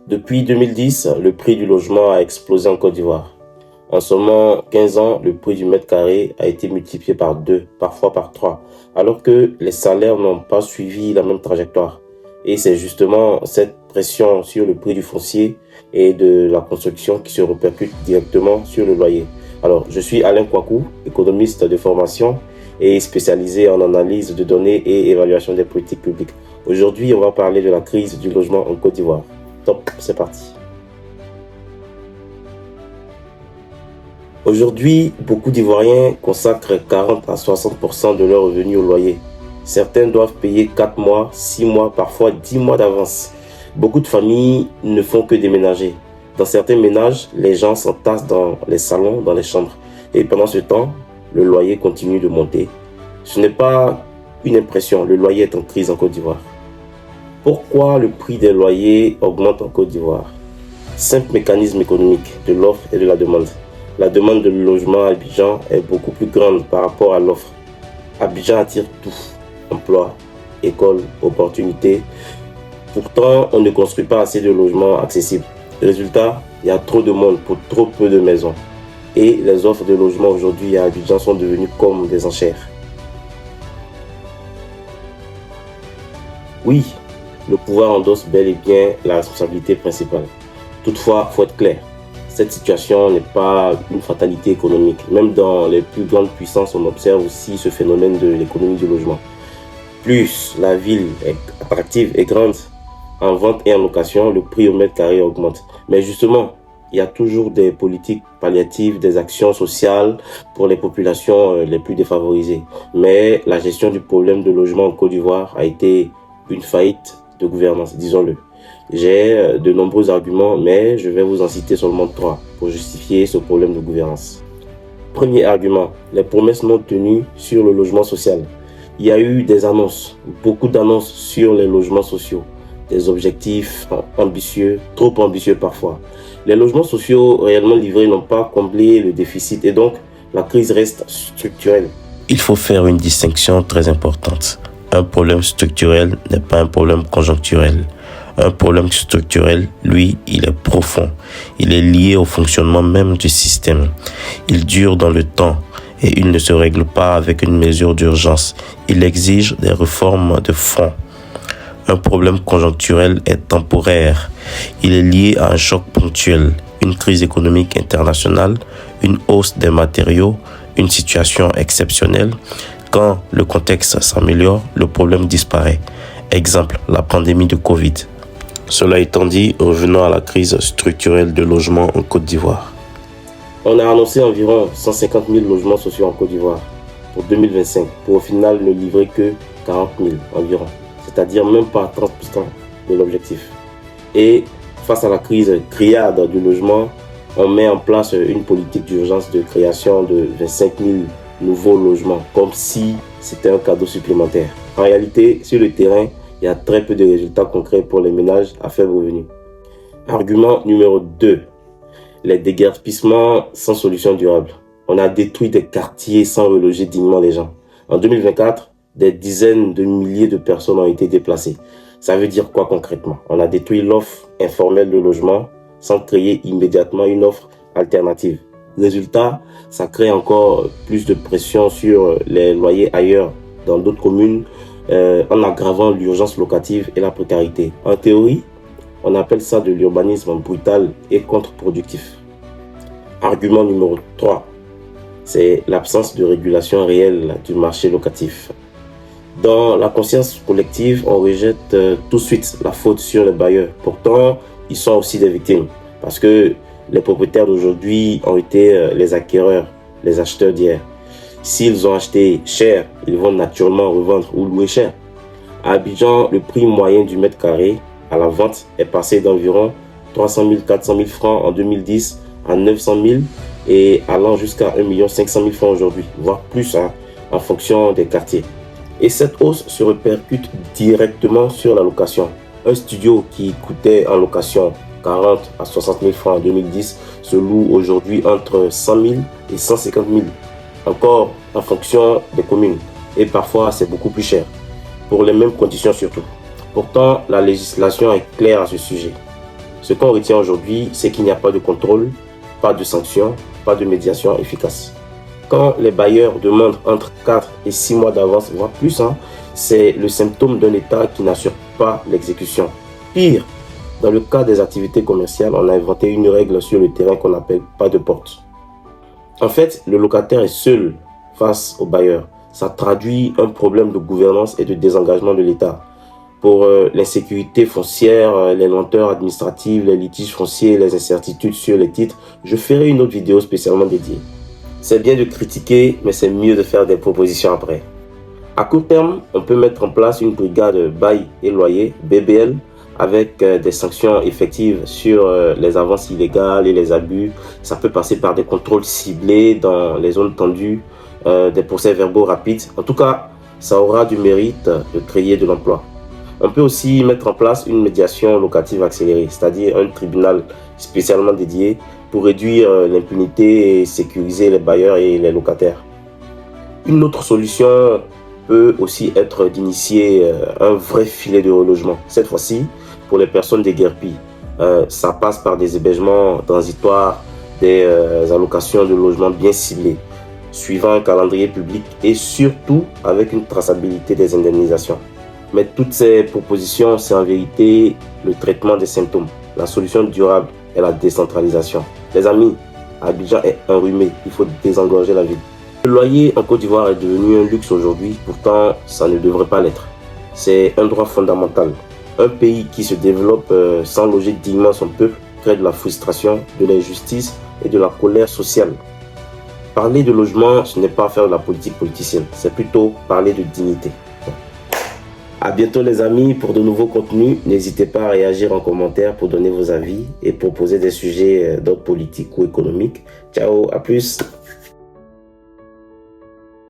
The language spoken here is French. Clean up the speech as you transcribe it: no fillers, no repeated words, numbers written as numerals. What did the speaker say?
Depuis 2010, le prix du logement a explosé en Côte d'Ivoire. En seulement 15 ans, le prix du mètre carré a été multiplié par 2, parfois par 3, alors que les salaires n'ont pas suivi la même trajectoire. Et c'est justement cette pression sur le prix du foncier et de la construction qui se répercute directement sur le loyer. Alors, je suis Alain Kouakou, économiste de formation et spécialisé en analyse de données et évaluation des politiques publiques. Aujourd'hui, on va parler de la crise du logement en Côte d'Ivoire. Top, c'est parti. Aujourd'hui, beaucoup d'Ivoiriens consacrent 40 à 60% de leurs revenus au loyer. Certains doivent payer 4 mois, 6 mois, parfois 10 mois d'avance. Beaucoup de familles ne font que déménager. Dans certains ménages, les gens s'entassent dans les salons, dans les chambres. Et pendant ce temps, le loyer continue de monter. Ce n'est pas une impression, le loyer est en crise en Côte d'Ivoire. Pourquoi le prix des loyers augmente en Côte d'Ivoire? Simple mécanisme économique de l'offre et de la demande. La demande de logement à Abidjan est beaucoup plus grande par rapport à l'offre. Abidjan attire tout, emploi, école, opportunités. Pourtant, on ne construit pas assez de logements accessibles. Résultat, il y a trop de monde pour trop peu de maisons. Et les offres de logement aujourd'hui à Abidjan sont devenues comme des enchères. Oui, le pouvoir endosse bel et bien la responsabilité principale. Toutefois, il faut être clair. Cette situation n'est pas une fatalité économique. Même dans les plus grandes puissances, on observe aussi ce phénomène de l'économie du logement. Plus la ville est attractive et grande, en vente et en location, le prix au mètre carré augmente. Mais justement, il y a toujours des politiques palliatives, des actions sociales pour les populations les plus défavorisées. Mais la gestion du problème de logement en Côte d'Ivoire a été une faillite de gouvernance, disons-le. J'ai de nombreux arguments, mais je vais vous en citer seulement 3 pour justifier ce problème de gouvernance. Premier argument, les promesses non tenues sur le logement social. Il y a eu des annonces, beaucoup d'annonces sur les logements sociaux, des objectifs ambitieux, trop ambitieux parfois. Les logements sociaux réellement livrés n'ont pas comblé le déficit et donc la crise reste structurelle. Il faut faire une distinction très importante. Un problème structurel n'est pas un problème conjoncturel. Un problème structurel, lui, il est profond. Il est lié au fonctionnement même du système. Il dure dans le temps et il ne se règle pas avec une mesure d'urgence. Il exige des réformes de fond. Un problème conjoncturel est temporaire. Il est lié à un choc ponctuel, une crise économique internationale, une hausse des matériaux, une situation exceptionnelle. Quand le contexte s'améliore, le problème disparaît. Exemple, la pandémie de Covid. Cela étant dit, revenons à la crise structurelle de logement en Côte d'Ivoire. On a annoncé environ 150 000 logements sociaux en Côte d'Ivoire pour 2025, pour au final ne livrer que 40 000 environ, c'est-à-dire même pas 30% de l'objectif. Et face à la crise criarde du logement, on met en place une politique d'urgence de création de 25 000 nouveaux logements, comme si c'était un cadeau supplémentaire. En réalité, sur le terrain, il y a très peu de résultats concrets pour les ménages à faible revenu. Argument numéro 2. Les déguerpissements sans solution durable. On a détruit des quartiers sans reloger dignement les gens. En 2024, des dizaines de milliers de personnes ont été déplacées. Ça veut dire quoi concrètement? On a détruit l'offre informelle de logement sans créer immédiatement une offre alternative. Résultat, ça crée encore plus de pression sur les loyers ailleurs, dans d'autres communes, en aggravant l'urgence locative et la précarité. En théorie, on appelle ça de l'urbanisme brutal et contre-productif. Argument numéro 3, c'est l'absence de régulation réelle du marché locatif. Dans la conscience collective, on rejette tout de suite la faute sur les bailleurs. Pourtant, ils sont aussi des victimes parce que les propriétaires d'aujourd'hui ont été les acquéreurs, les acheteurs d'hier. S'ils ont acheté cher, ils vont naturellement revendre ou louer cher. À Abidjan, le prix moyen du mètre carré à la vente est passé d'environ 300 000, 400 000 francs en 2010 à 900 000 et allant jusqu'à 1 500 000 francs aujourd'hui, voire plus en fonction des quartiers. Et cette hausse se répercute directement sur la location. Un studio qui coûtait en location 40 à 60 000 francs en 2010 se loue aujourd'hui entre 100 000 et 150 000. Encore en fonction des communes. Et parfois, c'est beaucoup plus cher. Pour les mêmes conditions surtout. Pourtant, la législation est claire à ce sujet. Ce qu'on retient aujourd'hui, c'est qu'il n'y a pas de contrôle, pas de sanctions, pas de médiation efficace. Quand les bailleurs demandent entre 4 et 6 mois d'avance, voire plus, c'est le symptôme d'un État qui n'assure pas l'exécution. Pire, dans le cas des activités commerciales, on a inventé une règle sur le terrain qu'on appelle pas de porte. En fait, le locataire est seul face au bailleur. Ça traduit un problème de gouvernance et de désengagement de l'État. Pour l'insécurité foncière, les lenteurs administratives, les litiges fonciers, les incertitudes sur les titres, je ferai une autre vidéo spécialement dédiée. C'est bien de critiquer, mais c'est mieux de faire des propositions après. À court terme, on peut mettre en place une brigade bail et loyer, BBL, avec des sanctions effectives sur les avances illégales et les abus. Ça peut passer par des contrôles ciblés dans les zones tendues, des procès-verbaux rapides. En tout cas, ça aura du mérite de créer de l'emploi. On peut aussi mettre en place une médiation locative accélérée, c'est-à-dire un tribunal spécialement dédié pour réduire l'impunité et sécuriser les bailleurs et les locataires. Une autre solution peut aussi être d'initier un vrai filet de relogement. Cette fois-ci, pour les personnes déguerpies, ça passe par des hébergements transitoires, des allocations de logement bien ciblées, suivant un calendrier public et surtout avec une traçabilité des indemnisations. Mais toutes ces propositions, c'est en vérité le traitement des symptômes. La solution durable est la décentralisation. Les amis, Abidjan est enrhumé, il faut désengorger la ville. Le loyer en Côte d'Ivoire est devenu un luxe aujourd'hui, pourtant ça ne devrait pas l'être. C'est un droit fondamental. Un pays qui se développe sans loger dignement son peuple crée de la frustration, de l'injustice et de la colère sociale. Parler de logement, ce n'est pas faire de la politique politicienne, c'est plutôt parler de dignité. À bientôt les amis pour de nouveaux contenus. N'hésitez pas à réagir en commentaire pour donner vos avis et proposer des sujets d'ordre politique ou économique. Ciao, à plus.